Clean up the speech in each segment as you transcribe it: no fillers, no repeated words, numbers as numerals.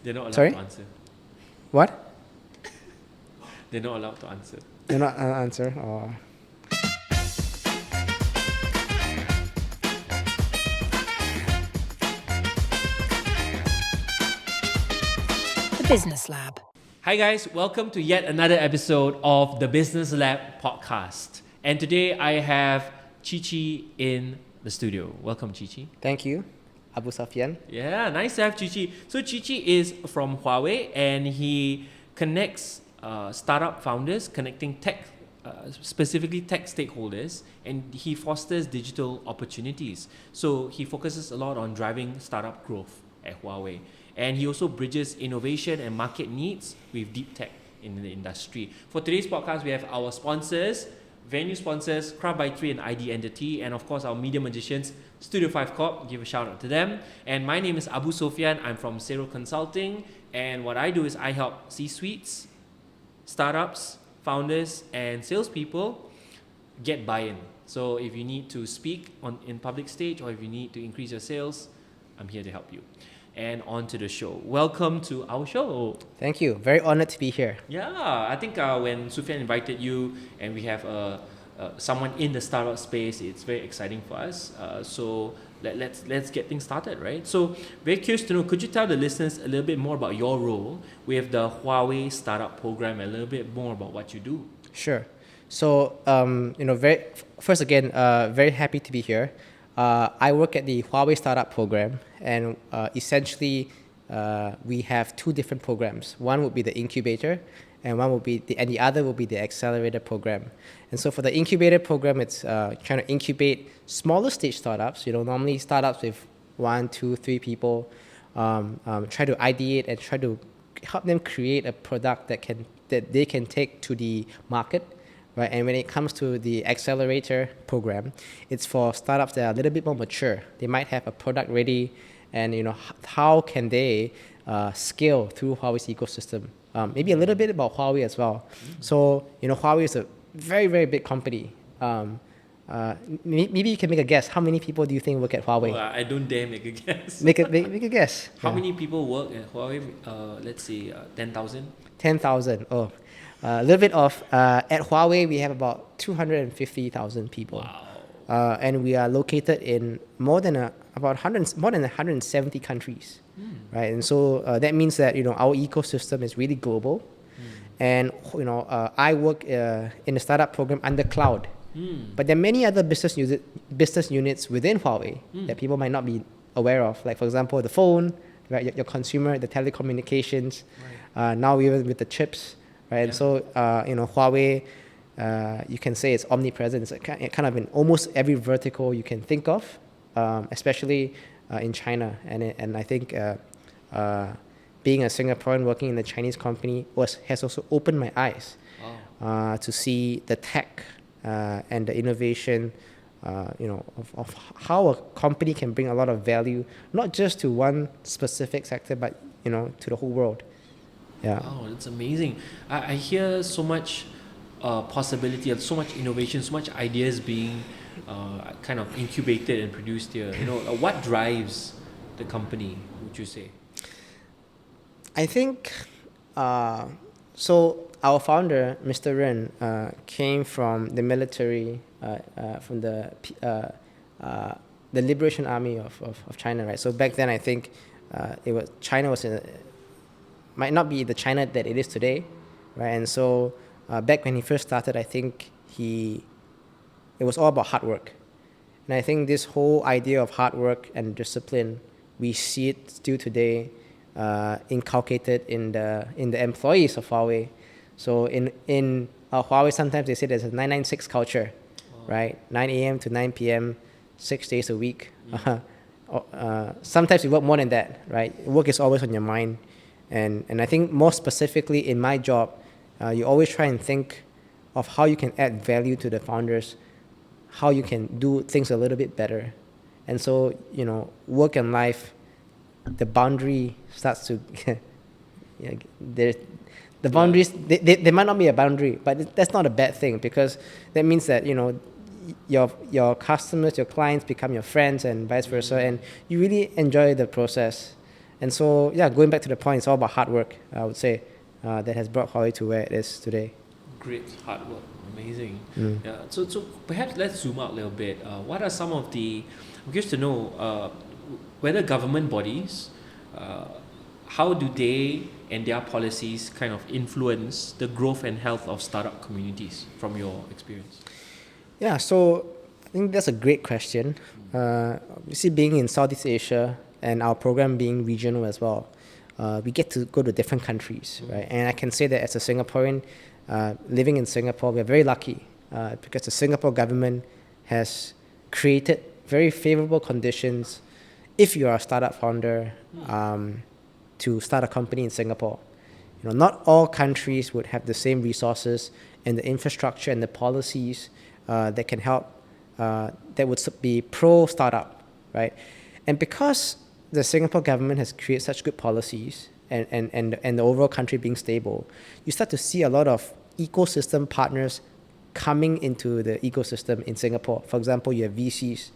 They're not allowed Sorry? to answer. What? They're not allowed to answer. You're not answer? Oh. The Business Lab. Hi guys, welcome to yet another episode of the Business Lab podcast. And today I have Qizhi in the studio. Welcome, Qizhi. Thank you, Abu Sofian. Yeah, nice to have Qizhi. So Qizhi is from Huawei and he connects startup founders, connecting tech, specifically tech stakeholders, and he fosters digital opportunities. So he focuses a lot on driving startup growth at Huawei. And he also bridges innovation and market needs with deep tech in the industry. For today's podcast, we have our sponsors, venue sponsors, Craft by 3 and ID Entity, and of course our media magicians, StudioFiveCorp. Give a shout out to them. And my name is Abu Sofian. I'm from Zero Consulting, and what I do is I help C-suites, startups, founders, and salespeople get buy-in. So if you need to speak in public stage or if you need to increase your sales, I'm here to help you. And on to the show. Welcome to our show. Thank you. Very honored to be here. Yeah, I think when Sofian invited you and we have someone in the startup space, it's very exciting for us. So let's get things started, right? So very curious to know, could you tell the listeners a little bit more about your role with the Huawei Startup Program, a little bit more about what you do? Sure. So, very happy to be here. I work at the Huawei Startup Program, and essentially we have two different programs. One would be the incubator, and the other will be the accelerator program. And so for the incubator program, it's trying to incubate smaller stage startups. Normally startups with 1, 2, 3 people. Try to ideate and try to help them create a product that they can take to the market. Right, and when it comes to the accelerator program, it's for startups that are a little bit more mature. They might have a product ready, and how can they scale through Huawei's ecosystem? Maybe a little bit about Huawei as well. So Huawei is a very, very big company. Maybe you can make a guess. How many people do you think work at Huawei? I don't dare make a guess. Make a guess. How many people work at Huawei? Let's say 10,000. 10,000. Oh. A little bit of, at Huawei, we have about 250,000 people. Wow. And we are located in more than 170 countries, right? And so that means that, our ecosystem is really global. And, I work in the startup program under cloud. But there are many other business units within Huawei that people might not be aware of. Like, for example, the phone, right? Your consumer, the telecommunications, now even with the chips. Right? Yeah. And so, Huawei, you can say it's omnipresent. It's kind of in almost every vertical you can think of, especially in China. And I think being a Singaporean working in a Chinese company has also opened my eyes to see the tech and the innovation, of how a company can bring a lot of value, not just to one specific sector, but to the whole world. Yeah. Wow, that's amazing. I hear so much possibility, so much innovation, so much ideas being kind of incubated and produced here. What drives the company, would you say? I think, so our founder, Mr. Ren, came from the military, from the Liberation Army of China, right? So back then, I think China was might not be the China that it is today, right? And so back when he first started, I think it was all about hard work. And I think this whole idea of hard work and discipline, we see it still today inculcated in the employees of Huawei. So in Huawei, sometimes they say there's a 996 culture, right? 9 a.m. to 9 p.m., 6 days a week. Sometimes we work more than that, right? Work is always on your mind. And I think more specifically in my job, you always try and think of how you can add value to the founders, how you can do things a little bit better. And so, work and life, the boundary starts to, the boundaries, they might not be a boundary, but that's not a bad thing, because that means that, your customers, your clients become your friends and vice versa, and you really enjoy the process. And so, yeah, going back to the point, it's all about hard work, I would say, that has brought Huawei to where it is today. Great hard work, amazing. Yeah. So perhaps let's zoom out a little bit. What are some of the? I'm curious to know whether government bodies, how do they and their policies kind of influence the growth and health of startup communities from your experience? Yeah, so I think that's a great question. Obviously, being in Southeast Asia and our program being regional as well, we get to go to different countries, right? And I can say that as a Singaporean living in Singapore, we're very lucky because the Singapore government has created very favorable conditions if you are a startup founder to start a company in Singapore. Not all countries would have the same resources and the infrastructure and the policies that can help, that would be pro-startup, right? And because the Singapore government has created such good policies and the overall country being stable, you start to see a lot of ecosystem partners coming into the ecosystem in Singapore. For example, you have VCs,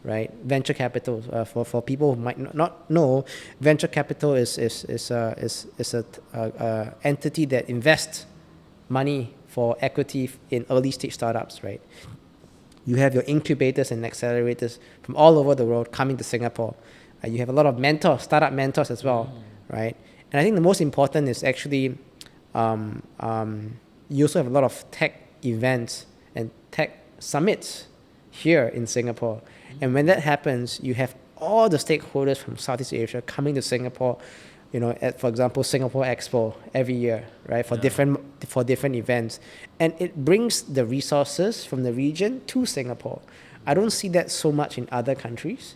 right? Venture capital. For people who might not know, venture capital is a entity that invests money for equity in early stage startups, right? You have your incubators and accelerators from all over the world coming to Singapore. You have a lot of mentors, startup mentors as well, right? And I think the most important is actually you also have a lot of tech events and tech summits here in Singapore. And when that happens, you have all the stakeholders from Southeast Asia coming to Singapore, for example, Singapore Expo every year, right, for different events. And it brings the resources from the region to Singapore. I don't see that so much in other countries,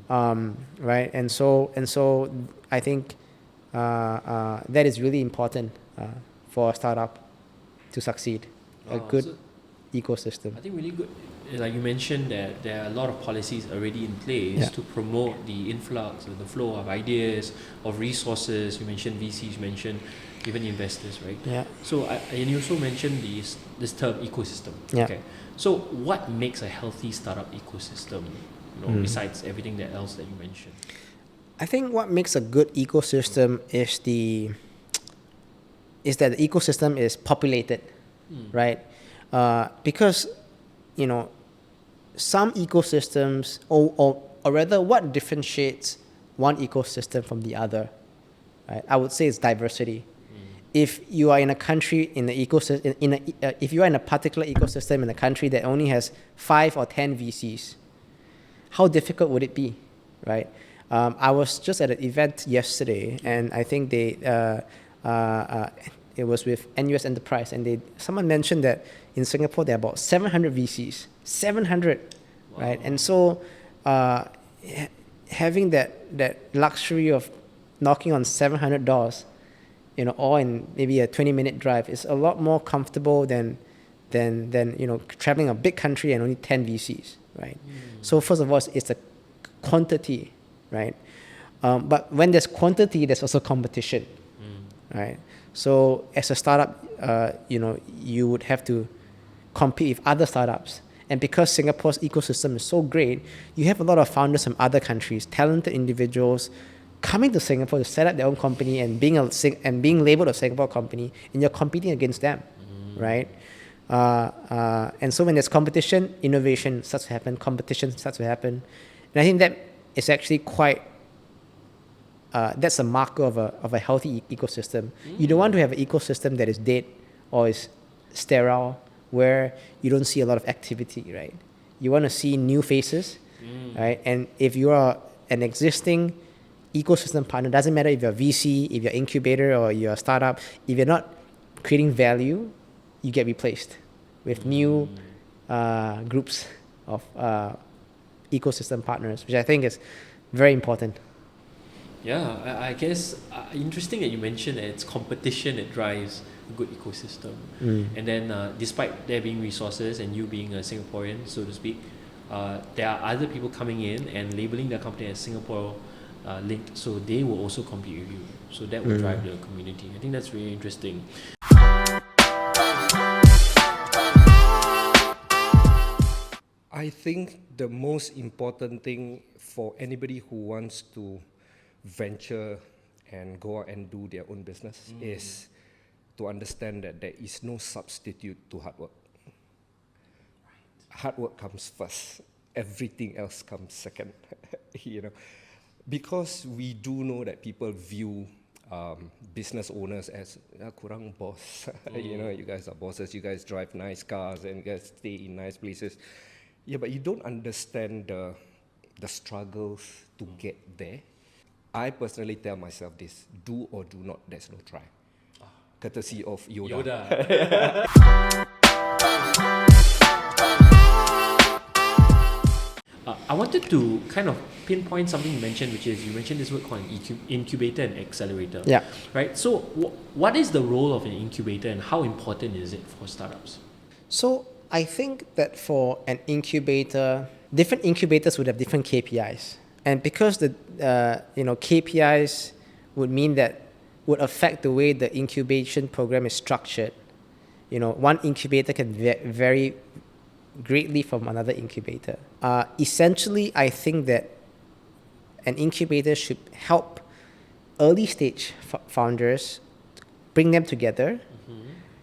right? And so I think that is really important for a startup to succeed. A good ecosystem. I think really good. Like you mentioned that there are a lot of policies already in place to promote the influx or the flow of ideas, of resources. You mentioned VCs, you mentioned even investors, right? Yeah. So, and you also mentioned this term ecosystem. Yeah. Okay. So what makes a healthy startup ecosystem, besides everything else that you mentioned? I think what makes a good ecosystem is that the ecosystem is populated, right? Because, some ecosystems, or rather what differentiates one ecosystem from the other, right? I would say it's diversity. If you are in a country in the ecosystem, if you are in a particular ecosystem in a country that only has 5 or 10 VCs, how difficult would it be, right? I was just at an event yesterday, and I think it was with NUS Enterprise, and someone mentioned that in Singapore there are about 700 VCs, 700, wow. Right? And so having that luxury of knocking on 700 doors, all in maybe a 20-minute drive is a lot more comfortable than traveling a big country and only 10 VCs, right? So first of all, it's the quantity, right? But when there's quantity, there's also competition, right? So as a startup, you would have to compete with other startups. And because Singapore's ecosystem is so great, you have a lot of founders from other countries, talented individuals coming to Singapore to set up their own company and being labeled a Singapore company, and you're competing against them, right? And so when there's competition, innovation starts to happen, competition starts to happen. And I think that is actually quite that's a marker of a healthy ecosystem. You don't want to have an ecosystem that is dead or is sterile, where you don't see a lot of activity, right? You want to see new faces, right? And if you are an existing ecosystem partner, doesn't matter if you're a VC, if you're an incubator, or you're a startup, if you're not creating value, you get replaced with new groups of ecosystem partners, which I think is very important. Yeah, I guess interesting that you mentioned that it's competition that drives a good ecosystem. And then despite there being resources and you being a Singaporean, so to speak, there are other people coming in and labeling their company as Singapore linked, so they will also compete with you. So that will drive the community. I think that's really interesting. I think the most important thing for anybody who wants to venture and go out and do their own business is to understand that there is no substitute to hard work. Hard work comes first. Everything else comes second. Because we do know that people view business owners as kurang boss. You guys are bosses. You guys drive nice cars and you guys stay in nice places. Yeah, but you don't understand the struggles to get there. I personally tell myself this: do or do not. There's no try. Courtesy of Yoda. I wanted to kind of pinpoint something you mentioned, which is you mentioned this word called an incubator and accelerator. Yeah. Right. So, what is the role of an incubator, and how important is it for startups? So I think that for an incubator, different incubators would have different KPIs, and because the KPIs would affect the way the incubation program is structured. One incubator can vary greatly from another incubator. Essentially, I think that an incubator should help early stage founders, bring them together,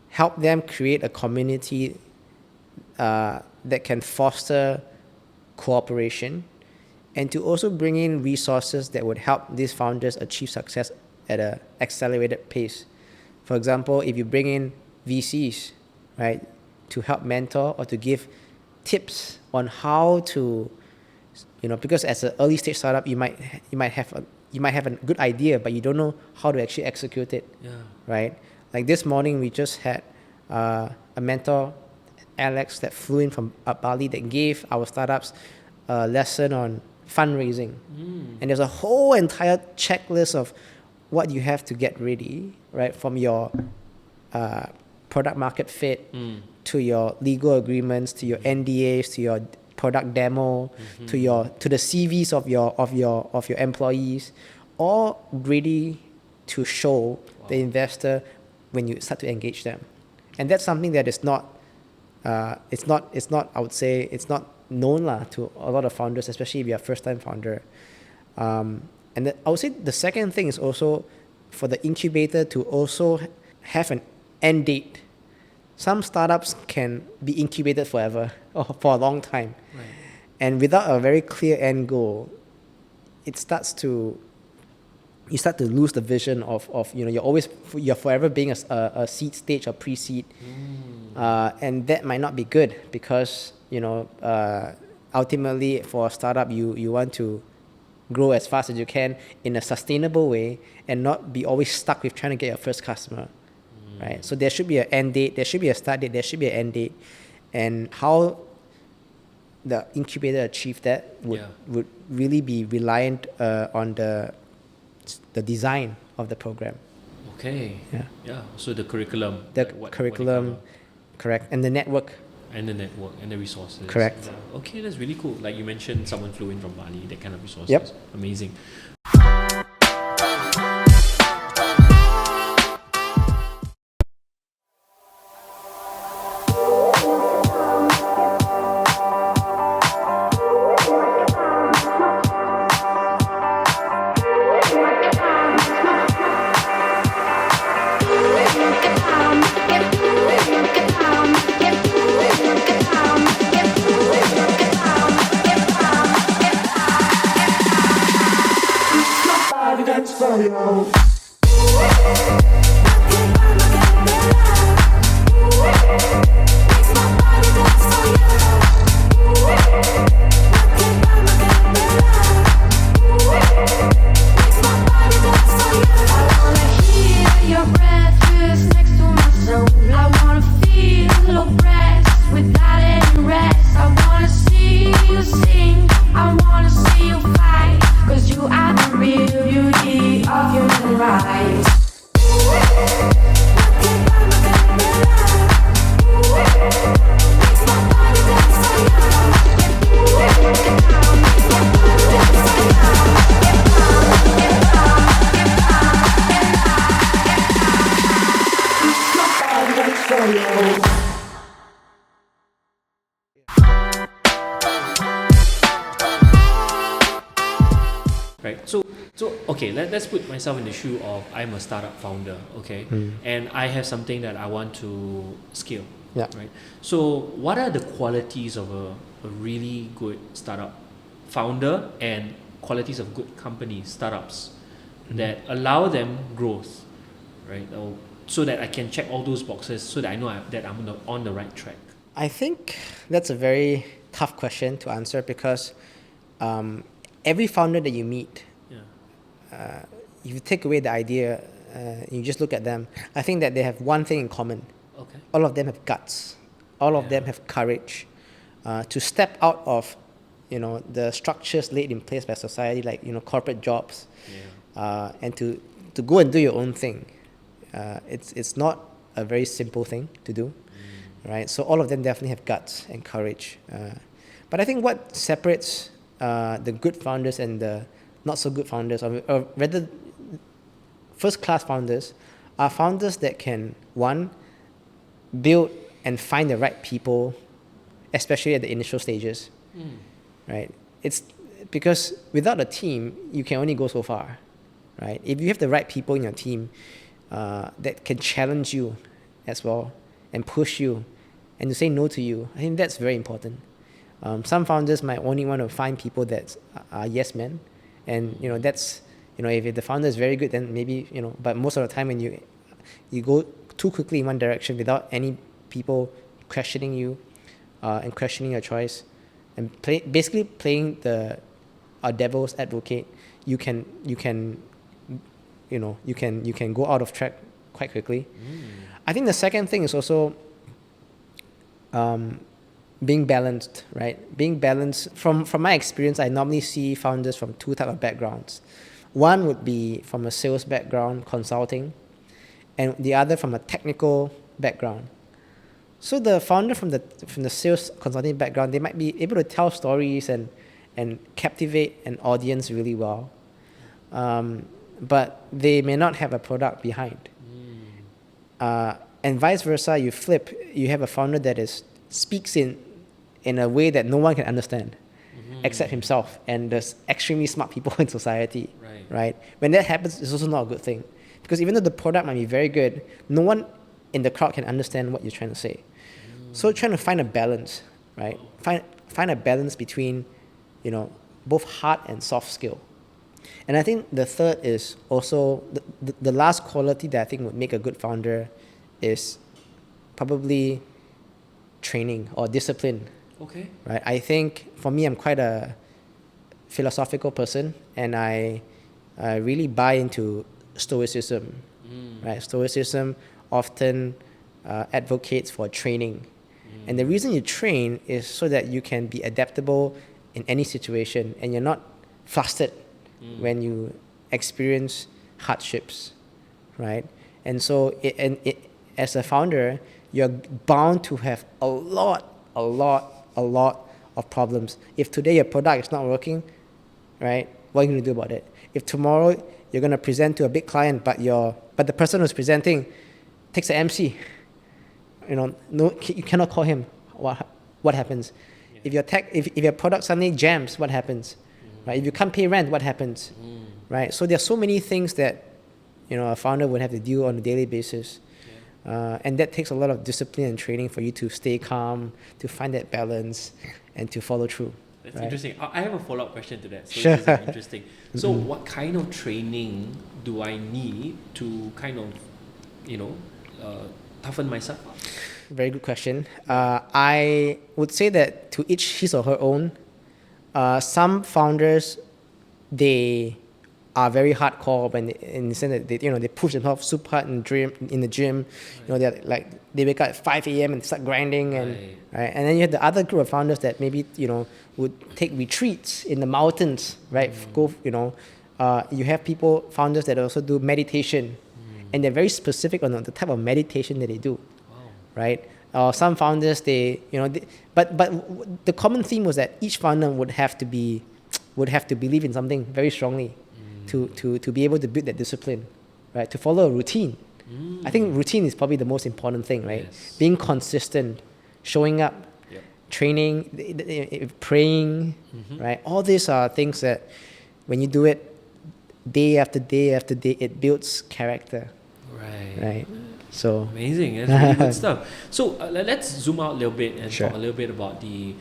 help them create a community that can foster cooperation, and to also bring in resources that would help these founders achieve success at an accelerated pace. For example, if you bring in VCs, right, to help mentor or to give tips on how to, because as an early stage startup, you might have a good idea, but you don't know how to actually execute it. Yeah. Right? Like this morning, we just had a mentor, Alex, that flew in from Bali that gave our startups a lesson on fundraising. And there's a whole entire checklist of what you have to get ready, right? From your product market fit to your legal agreements, to your NDAs, to your product demo, to the CVs of your employees, all ready to show the investor when you start to engage them. And that's something that is not I would say it's not known to a lot of founders, especially if you're a first-time founder. And I would say the second thing is also for the incubator to also have an end date. Some startups can be incubated forever or for a long time. Right. And without a very clear end goal, you start to lose the vision of you're forever being a seed stage or pre-seed. And that might not be good because ultimately for a startup you want to grow as fast as you can in a sustainable way and not be always stuck with trying to get your first customer. Right? So there should be an end date, there should be a start date, there should be an end date. And how the incubator achieve that would really be reliant on the design of the program. Okay. Yeah. Yeah. So the curriculum. The what curriculum, correct, and the network. And the network and the resources. Correct. Yeah. Okay, that's really cool. Like you mentioned, someone flew in from Bali, that kind of resources. Yep. Amazing. okay, let's put myself in the shoe of I'm a startup founder, okay, and I have something that I want to scale, Yeah. right? So what are the qualities of a really good startup founder and qualities of good companies, startups, that allow them growth, right? So that I can check all those boxes, so that I know that I'm on the right track. I think that's a very tough question to answer because every founder that you meet, Yeah. if you take away the idea, you just look at them, I think that they have one thing in common. Okay. All of them have guts. All of them have courage to step out of, the structures laid in place by society, like, corporate jobs, and to go and do your own thing. It's not a very simple thing to do, right? So all of them definitely have guts and courage. But I think what separates the good founders and the not so good founders, or rather first-class founders, are founders that can, one, build and find the right people, especially at the initial stages, right? It's because without a team, you can only go so far, right? If you have the right people in your team that can challenge you as well and push you and to say no to you, I think that's very important. Some founders might only want to find people that are yes men, and that's if the founder is very good, then maybe But most of the time, when you go too quickly in one direction without any people questioning you and questioning your choice, and basically playing the devil's advocate, you can go out of track quite quickly. I think the second thing is also being balanced, right? Being balanced. From my experience, I normally see founders from two types of backgrounds. One would be from a sales background, consulting, and the other from a technical background. So the founder from the sales consulting background, they might be able to tell stories and captivate an audience really well, but they may not have a product behind. And vice versa, you flip, you have a founder that speaks in a way that no one can understand except himself and there's extremely smart people in society, right? When that happens, it's also not a good thing, because even though the product might be very good, no one in the crowd can understand what you're trying to say. So trying to find a balance, right? Find a balance between, both hard and soft skill. And I think the third is also the last quality that I think would make a good founder is probably training or discipline. Okay. Right. I think for me, I'm quite a philosophical person, and I really buy into stoicism. Right. Stoicism often advocates for training, and the reason you train is so that you can be adaptable in any situation, and you're not flustered when you experience hardships, right? And so, as a founder, you're bound to have a lot of problems. If today your product is not working, right, what are you going to do about it? If tomorrow you're going to present to a big client, but the person who's presenting takes an MC, you cannot call him. What happens? Yeah. If your product suddenly jams, what happens? Right? If you can't pay rent, what happens? Right? So there are so many things that a founder would have to deal on a daily basis. And that takes a lot of discipline and training for you to stay calm, to find that balance, and to follow through. That's interesting. I have a follow-up question to that. So sure. This is interesting. So what kind of training do I need to kind of, toughen myself up? Very good question. I would say that to each his or her own. Some founders, they are very hardcore in the sense that they push themselves super hard in the gym. They wake up at 5 a.m. and start grinding, and then you have the other group of founders that maybe would take retreats in the mountains, right? You have founders that also do meditation, and they're very specific on the type of meditation that they do, right? Some founders but the common theme was that each founder would have to believe in something very strongly. To be able to build that discipline, right? To follow a routine. I think routine is probably the most important thing, right? Yes. Being consistent, showing up, training, praying, right? All these are things that when you do it, day after day after day, it builds character, Right. right? So Amazing. That's really good stuff. So let's zoom out a little bit and Sure. talk a little bit about the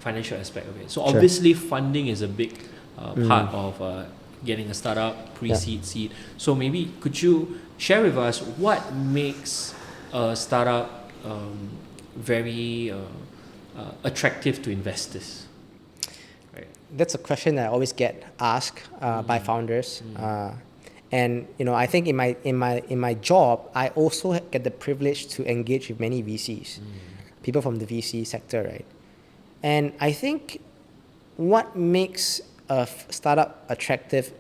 financial aspect of it. So Sure. obviously funding is a big part of getting a startup, pre-seed, seed. So maybe could you share with us what makes a startup very attractive to investors? Right. that's a question that I always get asked by founders. And I think in my job, I also get the privilege to engage with many VCs, people from the VC sector, right? And I think what makes a startup attractive,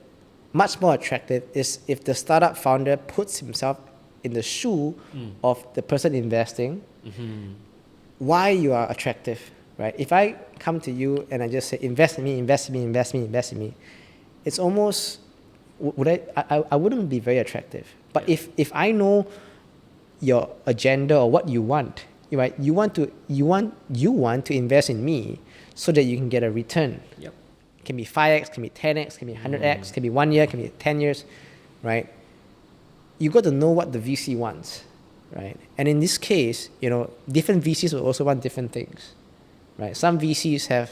much more attractive, is if the startup founder puts himself in the shoe of the person investing, why you are attractive, right? If I come to you and I just say, invest in me, invest in me, invest in me, invest in me, it's almost, I wouldn't be very attractive. But if I know your agenda or what you want, right? You want to invest in me so that you can get a return. Yep. It can be 5x, can be 10x, can be 100x, can be 1 year, can be 10 years, right? You got to know what the VC wants, right? And in this case, different VCs will also want different things, right? Some VCs have,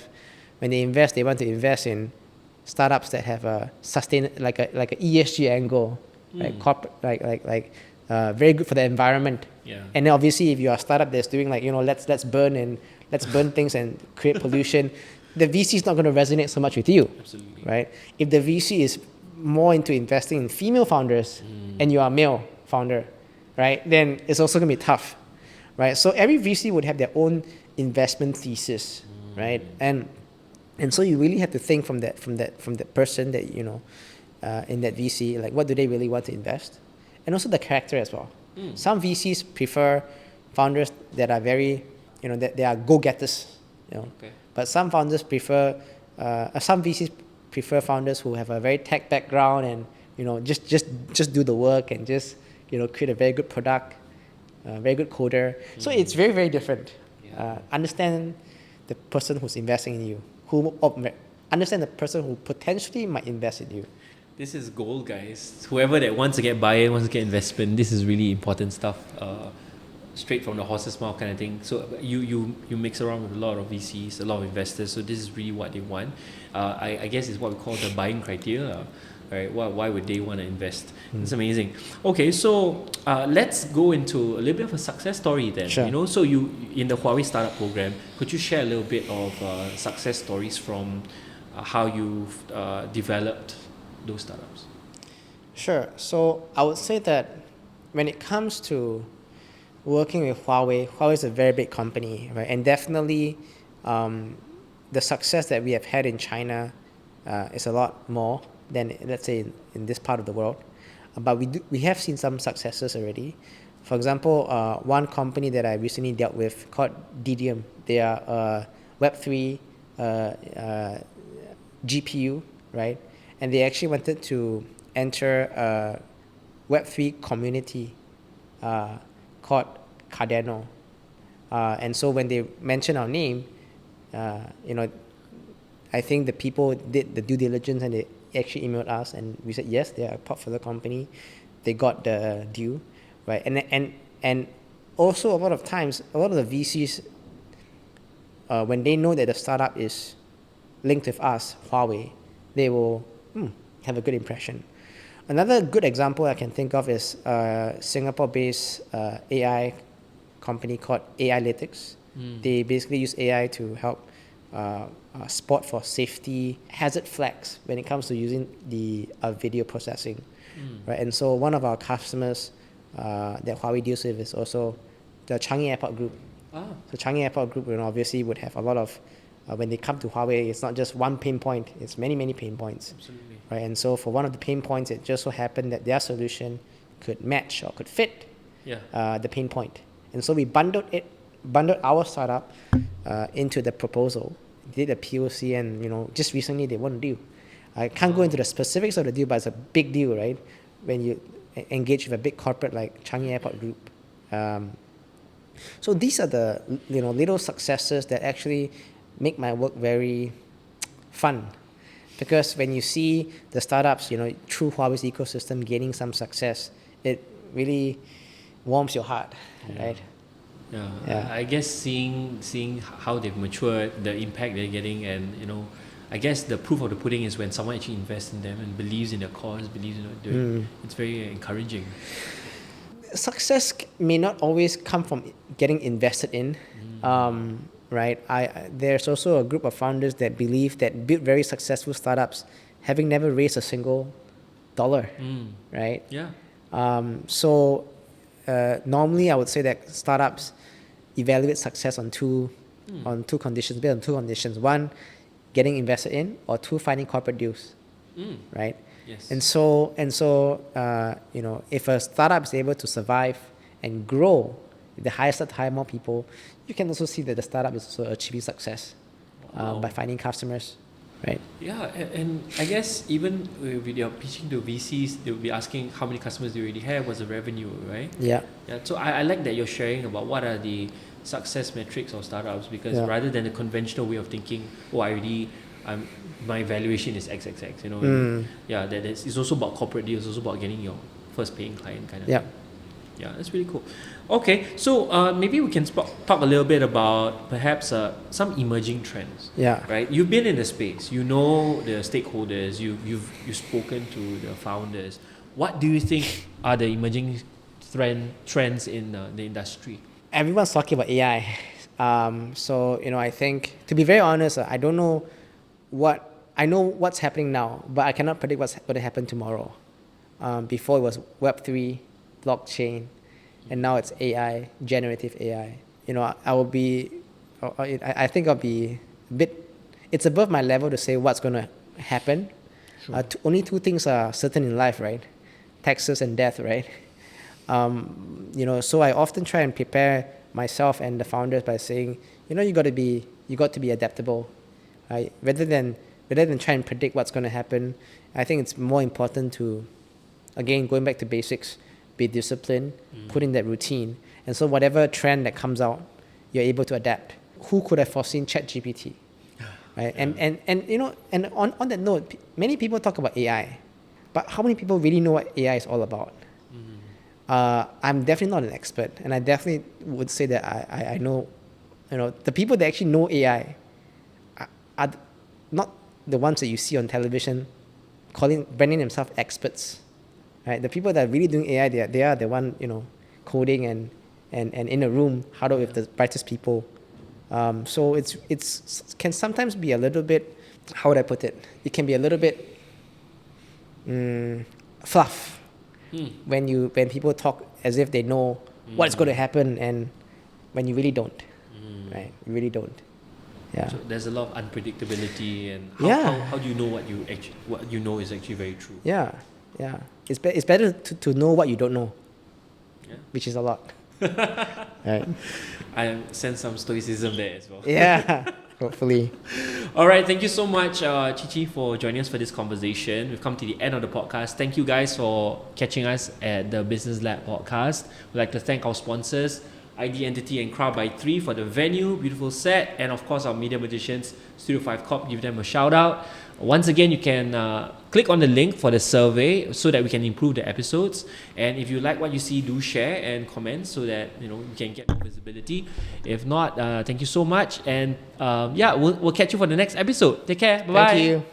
when they invest, they want to invest in startups that have a like a ESG angle, like corporate, very good for the environment. Yeah. And then obviously, if you're a startup that's doing let's burn things and create pollution, the VC is not going to resonate so much with you. Absolutely. Right? If the VC is more into investing in female founders and you are a male founder, right? Then it's also going to be tough, right? So every VC would have their own investment thesis, right? And so you really have to think from that person that in that VC, like what do they really want to invest, and also the character as well. Some VCs prefer founders that are very, that they are go-getters, Okay. But some founders prefer, some VCs prefer founders who have a very tech background and just do the work and just create a very good product, very good coder. So it's very, very different. Yeah. Understand the person who's investing in you. Understand the person who potentially might invest in you. This is gold, guys. Whoever that wants to get buy-in, wants to get investment, this is really important stuff. Straight from the horse's mouth kind of thing. So you mix around with a lot of VCs, a lot of investors. So this is really what they want. I guess it's what we call the buying criteria. Right? Why would they want to invest? It's amazing. Okay, so let's go into a little bit of a success story then. Sure. So you in the Huawei Startup Program, could you share a little bit of success stories from how you've developed those startups? Sure. So I would say that when it comes to working with Huawei is a very big company, right? And definitely the success that we have had in China is a lot more than, let's say, in this part of the world. But we have seen some successes already. For example, one company that I recently dealt with called Didium, they are a Web3 GPU, right? And they actually wanted to enter a Web3 community called Cardano. And so when they mentioned our name, I think the people did the due diligence and they actually emailed us and we said yes, they are a portfolio company. They got the due, right? And also a lot of times, a lot of the VCs, when they know that the startup is linked with us, Huawei, they will have a good impression. Another good example I can think of is a Singapore-based AI company called AIlytics. They basically use AI to help spot for safety hazard flags when it comes to using the video processing, right? And so one of our customers that Huawei deals with is also the Changi Airport Group. So Changi Airport Group, obviously would have a lot of when they come to Huawei, it's not just one pain point; it's many pain points. Absolutely. Right? And so for one of the pain points, it just so happened that their solution could match or could fit the pain point. And so we bundled our startup into the proposal, did a POC, and just recently they won a deal. I can't go into the specifics of the deal, but it's a big deal, right? When you engage with a big corporate like Changi Airport Group. So these are the little successes that actually make my work very fun. because when you see the startups, through Huawei's ecosystem gaining some success, it really warms your heart, right? Yeah. I guess seeing how they've matured, the impact they're getting, and I guess the proof of the pudding is when someone actually invests in them and believes in their cause, believes in what they're doing. It's very encouraging. Success may not always come from getting invested in, right? There's also a group of founders that believe that build very successful startups, having never raised a single dollar, right? Yeah. So normally, I would say that startups evaluate success on two conditions, based on two conditions. One, getting invested in, or two, finding corporate deals, right? Yes. And so if a startup is able to survive and grow, the higher start to hire more people, you can also see that the startup is also achieving success by finding customers, right? Yeah, and I guess even with your pitching to VCs, they will be asking how many customers do you already have, what's the revenue, right? Yeah. So I like that you're sharing about what are the success metrics of startups, because rather than the conventional way of thinking, my valuation is XXX, it's also about corporate deals, it's also about getting your first paying client kind of thing. Yeah, that's really cool. Okay, so maybe we can talk a little bit about perhaps some emerging trends. Yeah. Right. You've been in the space. You know the stakeholders. You've spoken to the founders. What do you think are the emerging trends in the industry? Everyone's talking about AI. So I think, to be very honest, I don't know I know what's happening now, but I cannot predict what's going to happen tomorrow. Before it was Web3, blockchain, and now it's AI, generative AI. I think I'll be a bit, it's above my level to say what's going to happen. Sure. Only two things are certain in life, right? Taxes and death, right? So I often try and prepare myself and the founders by saying, you got to be adaptable, right? Rather than try and predict what's going to happen, I think it's more important to, again, going back to basics, be disciplined, put in that routine, and so whatever trend that comes out, you're able to adapt. Who could have foreseen ChatGPT, right? Yeah. And on that note, many people talk about AI, but how many people really know what AI is all about? I'm definitely not an expert, and I definitely would say that I know, the people that actually know AI are not the ones that you see on television branding themselves experts, right? The people that are really doing AI, they are the one, coding and in a room huddled with the brightest people. So it's can sometimes be a little bit, how would I put it? It can be a little bit fluff when people talk as if they know what's going to happen, and when you really don't, right? You really don't. Yeah. So there's a lot of unpredictability, and how do you know what you know is actually very true? Yeah. It's better to know what you don't know, which is a lot. Right. I sense some stoicism there as well. Yeah, hopefully. All right, thank you so much, Qizhi, for joining us for this conversation. We've come to the end of the podcast. Thank you guys for catching us at the Business Lab podcast. We'd like to thank our sponsors, ID Entity and Crowd by 3 for the venue, beautiful set, and of course our media magicians, StudioFiveCorp, give them a shout out. Once again, you can click on the link for the survey so that we can improve the episodes. And if you like what you see, do share and comment so that we can get more visibility. If not, thank you so much, and we'll catch you for the next episode. Take care. Bye bye. Thank you.